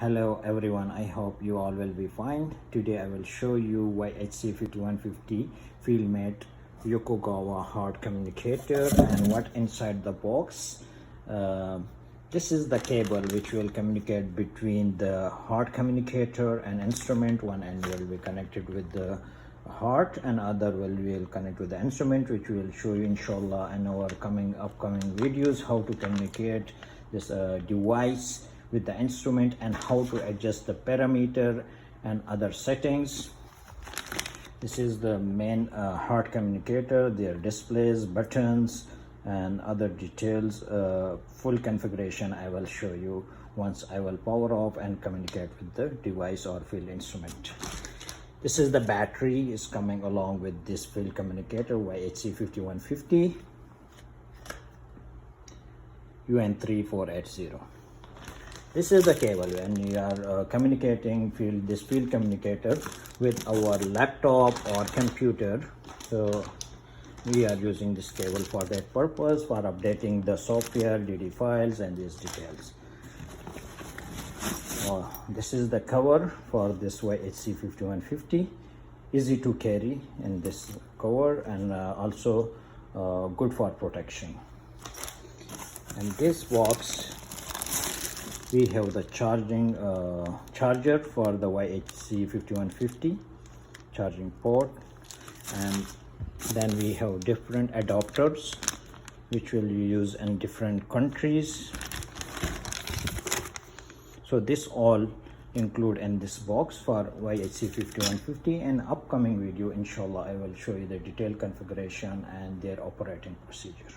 Hello everyone, I hope you all will be fine. Today I will show you Yhc5150 FieldMate Yokogawa Hart Communicator and what inside the box. This is the cable which will communicate between the Hart Communicator and instrument. One end will be connected with the Hart and other will connect with the instrument, which we will show you inshallah in our upcoming videos how to communicate this device with the instrument and how to adjust the parameter and other settings. This is the main Hart Communicator, their displays, buttons and other details. Full configuration I will show you once I will power off and communicate with the device or field instrument. This is the battery is coming along with this field communicator Yhc5150 UN3480. This is the cable when you are communicating this field communicator with our laptop or computer. So we are using this cable for that purpose, for updating the software, DD files and these details. This is the cover for this Yhc5150. Easy to carry in this cover and also good for protection. And this box we have the charger for the Yhc5150 charging port, and then we have different adapters which will use in different countries. So this all include in this box for Yhc5150. and upcoming video inshallah I will show you the detailed configuration and their operating procedure.